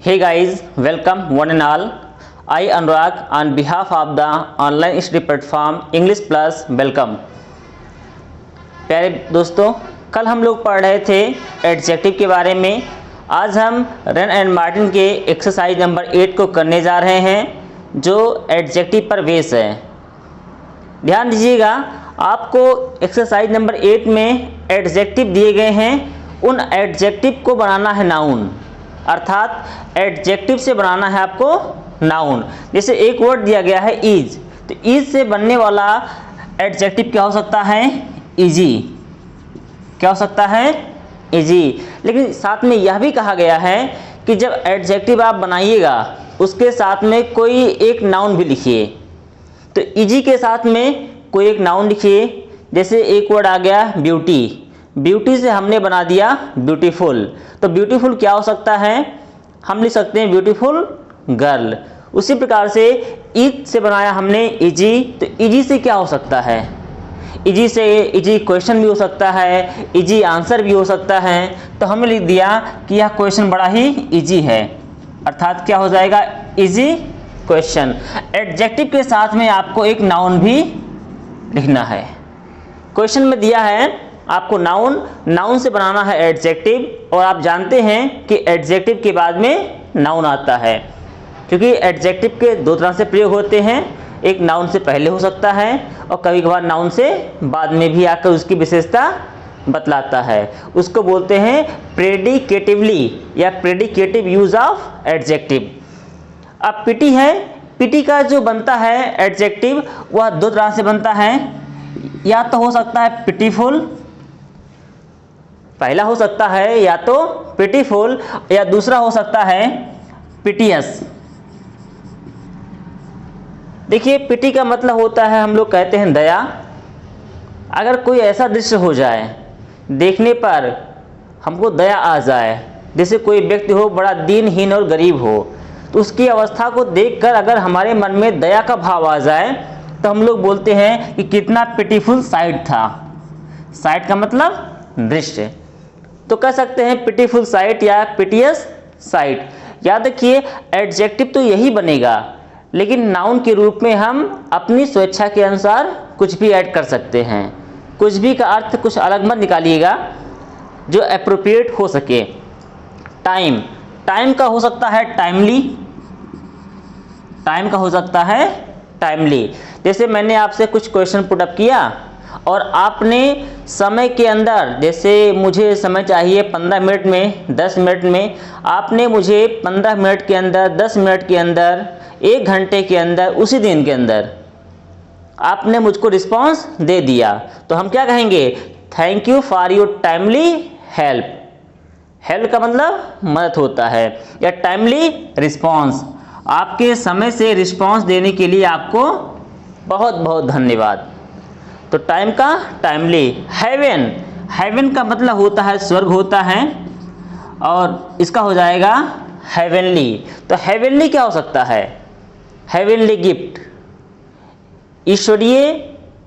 Hey guys, welcome one and all. I Anurag on behalf of the online study platform English Plus welcome. प्यारे दोस्तों, कल हम लोग पढ़ रहे थे एडजेक्टिव के बारे में। आज हम रन एंड मार्टिन के एक्सरसाइज नंबर 8 को करने जा रहे हैं जो एडजेक्टिव पर बेस है। ध्यान दीजिएगा, आपको एक्सरसाइज नंबर 8 में एडजेक्टिव दिए गए हैं, उन एडजेक्टिव को बनाना है नाउन, अर्थात एडजेक्टिव से बनाना है आपको नाउन। जैसे एक वर्ड दिया गया है इज, तो इज से बनने वाला एडजेक्टिव क्या हो सकता है? इजी। क्या हो सकता है? इजी। लेकिन साथ में यह भी कहा गया है कि जब एडजेक्टिव आप बनाइएगा उसके साथ में कोई एक नाउन भी लिखिए। तो इजी के साथ में कोई एक नाउन लिखिए। जैसे एक वर्ड आ गया ब्यूटी, ब्यूटी से हमने बना दिया ब्यूटीफुल। तो ब्यूटीफुल क्या हो सकता है? हम लिख सकते हैं ब्यूटीफुल गर्ल। उसी प्रकार से इज से बनाया हमने इजी, तो इजी से क्या हो सकता है? इजी से इजी क्वेश्चन भी हो सकता है, इजी आंसर भी हो सकता है। तो हमने लिख दिया कि यह क्वेश्चन बड़ा ही इजी है, अर्थात क्या हो जाएगा? Easy question. एडजेक्टिव के साथ में आपको एक नाउन भी लिखना है। क्वेश्चन में दिया है आपको नाउन, नाउन से बनाना है एडजेक्टिव, और आप जानते हैं कि एडजेक्टिव के बाद में नाउन आता है, क्योंकि एडजेक्टिव के दो तरह से प्रयोग होते हैं। एक नाउन से पहले हो सकता है और कभी कभार नाउन से बाद में भी आकर उसकी विशेषता बतलाता है। उसको बोलते हैं प्रेडिकेटिवली या प्रेडिकेटिव यूज ऑफ एडजेक्टिव। अब पिटी है, पिटी का जो बनता है एडजेक्टिव वह दो तरह से बनता है। या तो हो सकता है पिटीफुल, पहला हो सकता है या तो पिटीफुल, या दूसरा हो सकता है पिटियस। देखिए, पिटी का मतलब होता है, हम लोग कहते हैं दया। अगर कोई ऐसा दृश्य हो जाए देखने पर हमको दया आ जाए, जैसे कोई व्यक्ति हो बड़ा दीनहीन और गरीब हो, तो उसकी अवस्था को देखकर अगर हमारे मन में दया का भाव आ जाए तो हम लोग बोलते हैं कि कितना पिटीफुल साइट था। साइट का मतलब दृश्य, तो कह सकते हैं पिटीफुल साइट या पिटियस साइट। याद रखिए, एडजेक्टिव तो यही बनेगा, लेकिन नाउन के रूप में हम अपनी स्वेच्छा के अनुसार कुछ भी ऐड कर सकते हैं। कुछ भी का अर्थ कुछ अलग मत निकालिएगा, जो एप्रोप्रिएट हो सके। टाइम, टाइम का हो सकता है टाइमली, टाइम का हो सकता है टाइमली। जैसे मैंने आपसे कुछ क्वेश्चन पुट अप किया और आपने समय के अंदर, जैसे मुझे समय चाहिए 15 मिनट में, 10 मिनट में, आपने मुझे 15 मिनट के अंदर, 10 मिनट के अंदर, 1 घंटे के अंदर, उसी दिन के अंदर आपने मुझको रिस्पांस दे दिया, तो हम क्या कहेंगे? Thank you for your timely help. Help का मतलब मदद होता है, या टाइमली रिस्पांस। आपके समय से रिस्पांस देने के लिए आपको बहुत बहुत धन्यवाद। तो टाइम का टाइमली। हेवन, हेवन का मतलब होता है स्वर्ग होता है, और इसका हो जाएगा हेवनली। तो हेवनली क्या हो सकता है? हेवनली गिफ्ट, ईश्वरीय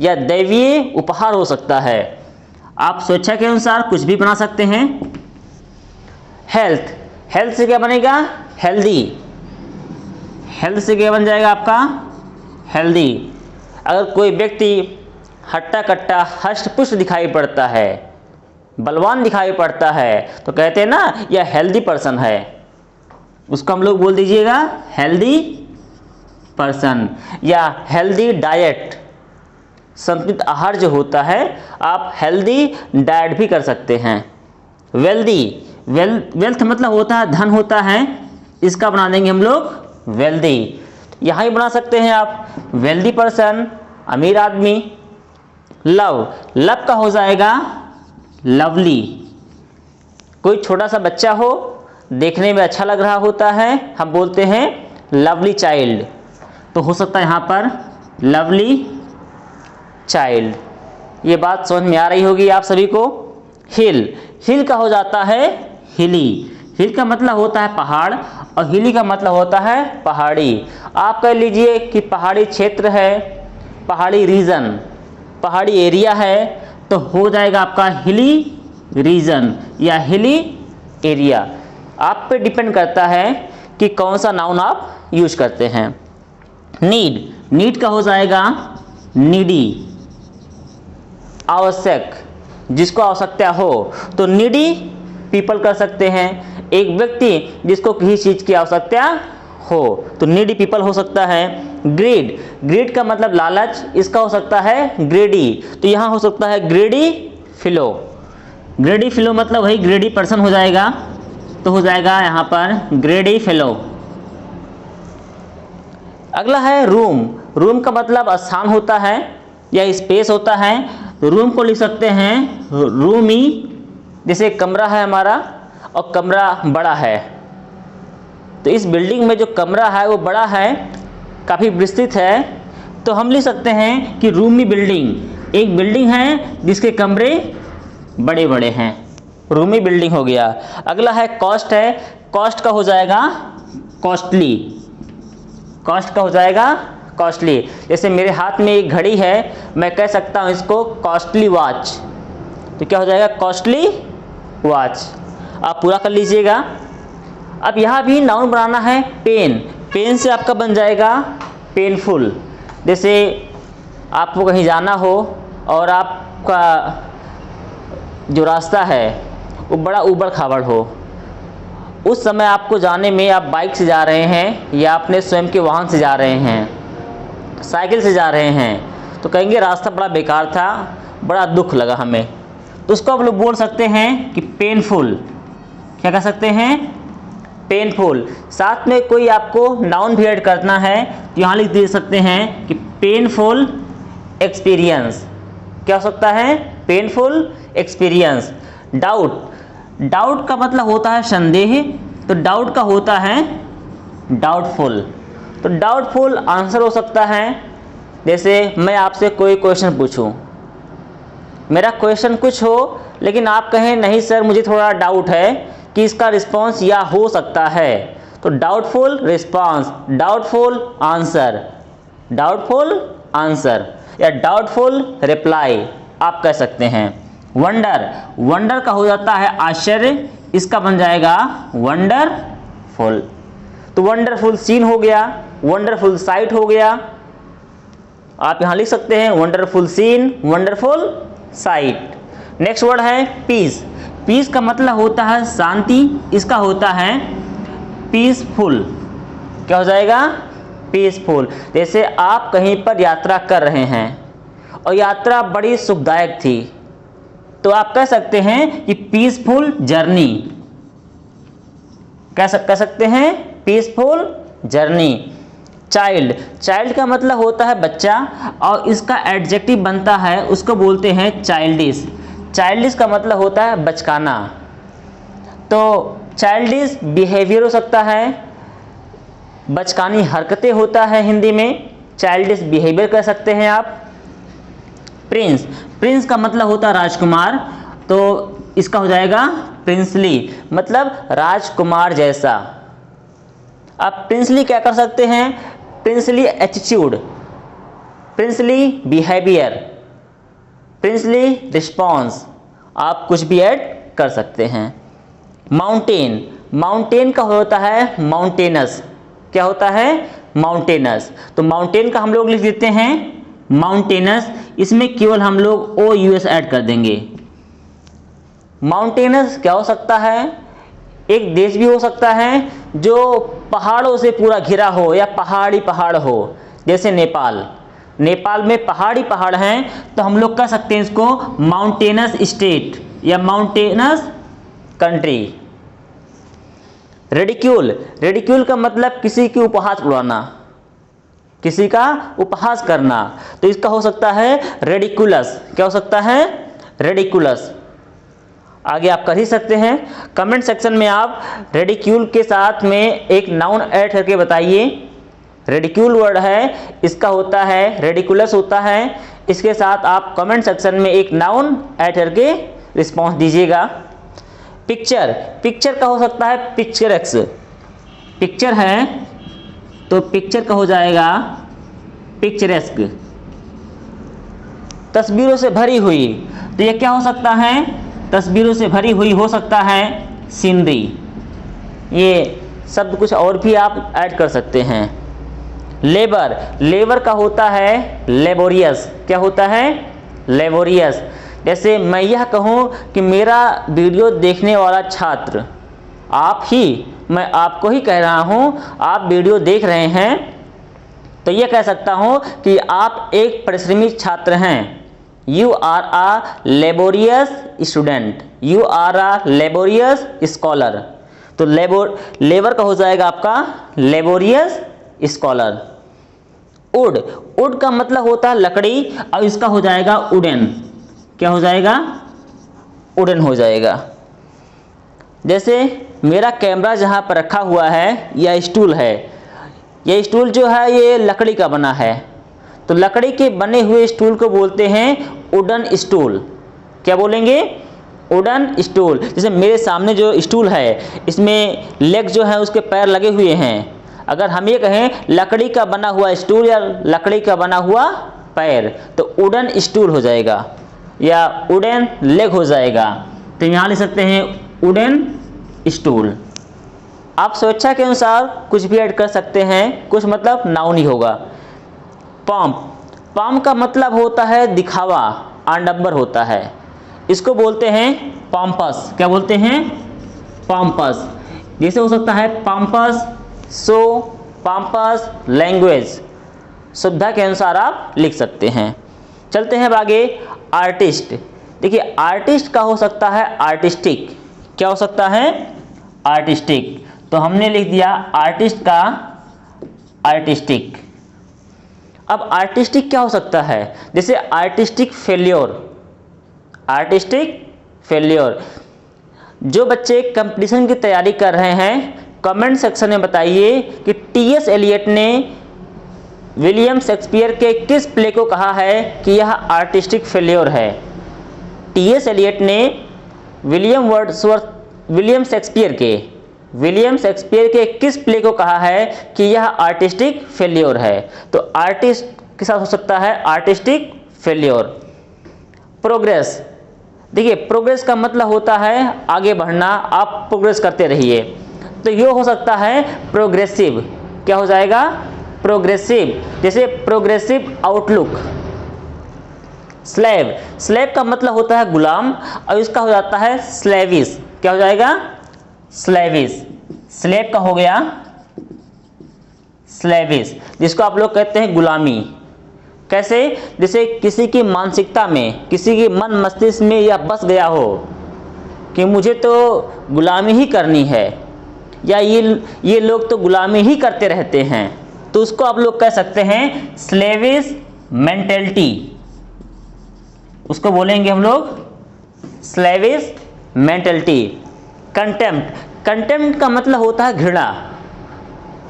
या दैवीय उपहार हो सकता है। आप स्वेच्छा के अनुसार कुछ भी बना सकते हैं। हेल्थ, हेल्थ से क्या बनेगा? हेल्दी। हेल्थ से क्या बन जाएगा आपका? हेल्दी। अगर कोई व्यक्ति हट्टा कट्टा हष्ट पुष्ट दिखाई पड़ता है, बलवान दिखाई पड़ता है, तो कहते हैं ना यह हेल्दी पर्सन है, उसको हम लोग बोल दीजिएगा हेल्दी पर्सन। या हेल्दी डाइट, संतुलित आहार जो होता है, आप हेल्दी डाइट भी कर सकते हैं। वेल्दी, वेल्थ मतलब होता है धन होता है, इसका बना देंगे हम लोग वेल्दी। यहाँ ही बना सकते हैं आप वेल्दी पर्सन, अमीर आदमी। लव, लव का हो जाएगा लवली। कोई छोटा सा बच्चा हो, देखने में अच्छा लग रहा होता है, हम बोलते हैं लवली चाइल्ड, तो हो सकता है यहाँ पर लवली चाइल्ड। ये बात समझ में आ रही होगी आप सभी को। हिल, हिल का हो जाता है हिली। हिल का मतलब होता है पहाड़, और हिली का मतलब होता है पहाड़ी। आप कह लीजिए कि पहाड़ी क्षेत्र है, पहाड़ी रीजन, पहाड़ी एरिया है, तो हो जाएगा आपका हिली रीजन या हिली एरिया। आप पे डिपेंड करता है कि कौन सा नाउन आप यूज करते हैं। नीड का हो जाएगा नीडी, आवश्यक, जिसको आवश्यकता हो तो नीडी पीपल कर सकते हैं। एक व्यक्ति जिसको किसी चीज की आवश्यकता हो तो नीडी पीपल हो सकता है। ग्रीड का मतलब लालच, इसका हो सकता है ग्रेडी, तो यहाँ हो सकता है ग्रेडी फेलो मतलब वही ग्रेडी पर्सन हो जाएगा, तो हो जाएगा यहाँ पर ग्रेडी फेलो। अगला है रूम का मतलब स्थान होता है या स्पेस होता है, तो रूम को लिख सकते हैं रूमी, जैसे कमरा है हमारा और कमरा बड़ा है, तो इस बिल्डिंग में जो कमरा है वो बड़ा है, काफ़ी विस्तृत है, तो हम लिख सकते हैं कि रूमी बिल्डिंग। एक बिल्डिंग है जिसके कमरे बड़े बड़े हैं, रूमी बिल्डिंग हो गया। अगला है कॉस्ट कॉस्ट का हो जाएगा कॉस्टली, जैसे मेरे हाथ में एक घड़ी है, मैं कह सकता हूँ इसको कॉस्टली वॉच, तो क्या हो जाएगा कॉस्टली वॉच। आप पूरा कर लीजिएगा। अब यहाँ भी नाउन बनाना है पेन से आपका बन जाएगा पेनफुल, जैसे आपको कहीं जाना हो और आपका जो रास्ता है वो बड़ा ऊबड़ खाबड़ हो, उस समय आपको जाने में आप बाइक से जा रहे हैं या अपने स्वयं के वाहन से जा रहे हैं, साइकिल से जा रहे हैं, तो कहेंगे रास्ता बड़ा बेकार था, बड़ा दुख लगा हमें, तो उसको आप लोग बोल सकते हैं कि पेनफुल। क्या कह सकते हैं पेनफुल। साथ में कोई आपको नाउन भी ऐड करना है तो यहाँ लिख दे सकते हैं कि पेनफुल एक्सपीरियंस। क्या हो सकता है पेनफुल एक्सपीरियंस। डाउट का मतलब होता है संदेह, तो डाउट का होता है डाउटफुल, तो डाउटफुल आंसर हो सकता है। जैसे मैं आपसे कोई क्वेश्चन पूछूं, मेरा क्वेश्चन कुछ हो लेकिन आप कहें नहीं सर मुझे थोड़ा डाउट है कि इसका रिस्पांस या हो सकता है, तो डाउटफुल रिस्पांस, डाउटफुल आंसर या डाउटफुल रिप्लाई आप कह सकते हैं। वंडर का हो जाता है आश्चर्य, इसका बन जाएगा वंडरफुल, तो वंडरफुल सीन हो गया, वंडरफुल साइट हो गया, आप यहां लिख सकते हैं wonderful scene, wonderful sight. Next word है पीस का मतलब होता है शांति, इसका होता है पीसफुल। क्या हो जाएगा पीसफुल। जैसे आप कहीं पर यात्रा कर रहे हैं और यात्रा बड़ी सुखदायक थी, तो आप कह सकते हैं कि पीसफुल जर्नी, कह सकते हैं पीसफुल जर्नी। चाइल्ड का मतलब होता है बच्चा और इसका एडजेक्टिव बनता है, उसको बोलते हैं चाइल्डिश का मतलब होता है बचकाना, तो चाइल्डिश बिहेवियर हो सकता है, बचकानी हरकतें होता है हिंदी में, चाइल्डिश बिहेवियर कह सकते हैं आप। प्रिंस का मतलब होता है राजकुमार, तो इसका हो जाएगा प्रिंसली, मतलब राजकुमार जैसा। आप प्रिंसली क्या कर सकते हैं, princely attitude, princely behaviour, princely response, आप कुछ भी ऐड कर सकते हैं। माउंटेन का होता है माउंटेनस। क्या होता है माउंटेनस, तो माउंटेन का हम लोग लिख देते हैं माउंटेनस, इसमें केवल हम लोग OUS ऐड कर देंगे। माउंटेनस क्या हो सकता है, एक देश भी हो सकता है जो पहाड़ों से पूरा घिरा हो या पहाड़ हो, जैसे नेपाल में पहाड़ हैं, तो हम लोग कह सकते हैं इसको माउंटेनस स्टेट या माउंटेनस कंट्री। रेडिक्यूल का मतलब किसी की उपहास उड़ाना, किसी का उपहास करना, तो इसका हो सकता है रेडिकुलस। क्या हो सकता है रेडिकुलस। आगे आप कर ही सकते हैं, कमेंट सेक्शन में आप रेडिक्यूल के साथ में एक नाउन ऐड करके बताइए। रेडिक्यूल वर्ड है, इसका होता है रेडिकुलस होता है, इसके साथ आप कमेंट सेक्शन में एक नाउन ऐड करके रिस्पॉन्स दीजिएगा। पिक्चर का हो सकता है पिक्चरक्स, पिक्चर है तो पिक्चर का हो जाएगा पिक्चरेस्क। तस्वीरों से भरी हुई, तो ये क्या हो सकता है, तस्वीरों से भरी हुई हो सकता है सीनरी, ये शब्द कुछ और भी आप ऐड कर सकते हैं। लेबर, लेबर का होता है लेबोरियस। क्या होता है? लेबोरियस। जैसे मैं यह कहूँ कि मेरा वीडियो देखने वाला छात्र आप ही, मैं आपको ही कह रहा हूँ, आप वीडियो देख रहे हैं, तो यह कह सकता हूँ कि आप एक परिश्रमी छात्र हैं। You are a laborious student, you are a laborious scholar. तो लेबर का हो जाएगा आपका लेबोरियस स्कॉलर। वुड, वुड का मतलब होता है लकड़ी, और इसका हो जाएगा वुडन। क्या हो जाएगा? वुडन हो जाएगा। जैसे मेरा कैमरा जहाँ पर रखा हुआ है, यह स्टूल है, यह स्टूल जो है ये लकड़ी का बना है, तो लकड़ी के बने हुए स्टूल को बोलते हैं वुडन स्टूल। क्या बोलेंगे? Wooden stool. जैसे मेरे सामने जो स्टूल है, इसमें लेग जो है उसके पैर लगे हुए हैं। अगर हम ये कहें लकड़ी का बना हुआ स्टूल या लकड़ी का बना हुआ पैर, तो वुडन स्टूल हो जाएगा या वुडन लेग हो जाएगा। तो यहाँ लिख सकते हैं वुडन स्टूल। आप स्वेच्छा के अनुसार कुछ भी ऐड कर सकते हैं, कुछ मतलब नाउन ही होगा। पॉम्प, पॉम्प का मतलब होता है दिखावा, आडंबर होता है, इसको बोलते हैं पॉम्पस। क्या बोलते हैं? पॉम्पस। जैसे हो सकता है पॉम्पस शो, पॉम्पस लैंग्वेज। सुविधा के अनुसार आप लिख सकते हैं। चलते हैं आगे। आर्टिस्ट, देखिए आर्टिस्ट का हो सकता है आर्टिस्टिक। क्या हो सकता है? आर्टिस्टिक। तो हमने लिख दिया आर्टिस्ट का आर्टिस्टिक। अब आर्टिस्टिक क्या हो सकता है? जैसे आर्टिस्टिक फेल्योर, आर्टिस्टिक फेल्योर। जो बच्चे कंपटीशन की तैयारी कर रहे हैं, कमेंट सेक्शन में बताइए कि टी.एस. एलियट ने विलियम शेक्सपियर के किस प्ले को कहा है कि यह आर्टिस्टिक फेल्योर है। टी.एस. एलियट ने विलियम शेक्सपियर के किस प्ले को कहा है कि यह आर्टिस्टिक फेल्योर है। तो आर्टिस्ट के साथ हो सकता है आर्टिस्टिक फेल्योर। प्रोग्रेस, देखिए प्रोग्रेस का मतलब होता है आगे बढ़ना, आप प्रोग्रेस करते रहिए, तो ये हो सकता है प्रोग्रेसिव। क्या हो जाएगा? प्रोग्रेसिव। जैसे प्रोग्रेसिव आउटलुक। स्लेव, स्लेव का मतलब होता है गुलाम, और इसका हो जाता है स्लेविश। क्या हो जाएगा? स्लेविश। स्लेव का हो गया स्लेविश, जिसको आप लोग कहते हैं गुलामी। कैसे? जैसे किसी की मानसिकता में, किसी के मन मस्तिष्क में यह बस गया हो कि मुझे तो गुलामी ही करनी है, या ये लोग तो गुलामी ही करते रहते हैं, तो उसको आप लोग कह सकते हैं स्लेविश मेंटेलिटी। उसको बोलेंगे हम लोग स्लेविश मेंटेलिटी। कंटेम्प्ट, कंटेम्प्ट का मतलब होता है घृणा,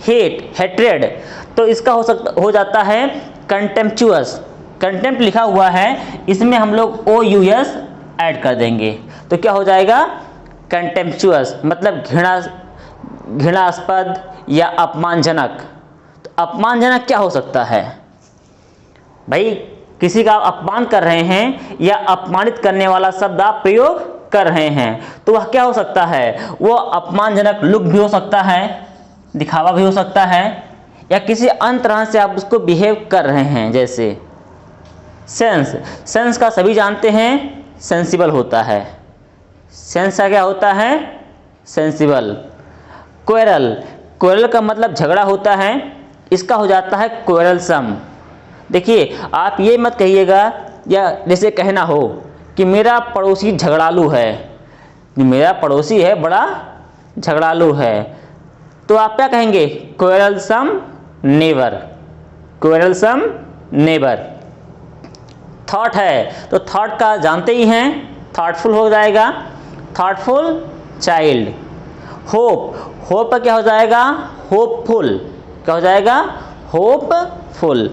हेट्रेड, तो इसका हो जाता है कंटेम्पचुअस। कंटेम्प्ट लिखा हुआ है, इसमें हम लोग OUS ऐड कर देंगे, तो क्या हो जाएगा? कंटेम्पचुअस, मतलब घृणास्पद या अपमानजनक। तो अपमानजनक क्या हो सकता है भाई? किसी का अपमान कर रहे हैं या अपमानित करने वाला शब्द आप प्रयोग कर रहे हैं, तो वह क्या हो सकता है? वो अपमानजनक लुक भी हो सकता है, दिखावा भी हो सकता है, या किसी अन्य तरह से आप उसको बिहेव कर रहे हैं। जैसे सेंस, सेंस का सभी जानते हैं सेंसिबल होता है। सेंस का क्या होता है? सेंसिबल। क्वेरल, क्वेरल का मतलब झगड़ा होता है, इसका हो जाता है क्वेरलसम। देखिए आप ये मत कहिएगा, या जैसे कहना हो कि मेरा पड़ोसी झगड़ालू है, मेरा पड़ोसी है बड़ा झगड़ालू है, तो आप क्या कहेंगे? क्वेरलसम नेबर, क्वेरलसम नेबर। थॉट है, तो थॉट का जानते ही हैं, थॉटफुल हो जाएगा, थॉटफुल चाइल्ड। होप, होप का क्या हो जाएगा? होपफुल। क्या हो जाएगा? होपफुल।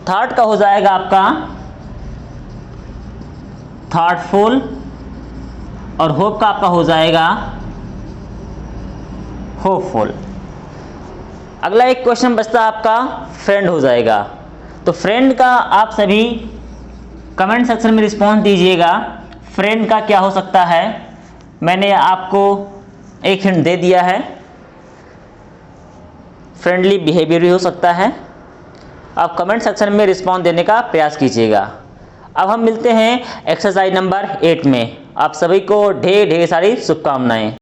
थॉट का हो जाएगा आपका थॉटफुल, और होप का आपका हो जाएगा होपफुल। अगला एक क्वेश्चन बचता है आपका, फ्रेंड हो जाएगा। तो फ्रेंड का आप सभी कमेंट सेक्शन में रिस्पॉन्स दीजिएगा, फ्रेंड का क्या हो सकता है। मैंने आपको एक हिंट दे दिया है। फ्रेंडली बिहेवियर भी हो सकता है। आप कमेंट सेक्शन में रिस्पॉन्स देने का प्रयास कीजिएगा। अब हम मिलते हैं एक्सरसाइज नंबर 8 में। आप सभी को ढेर ढेर सारी शुभकामनाएं।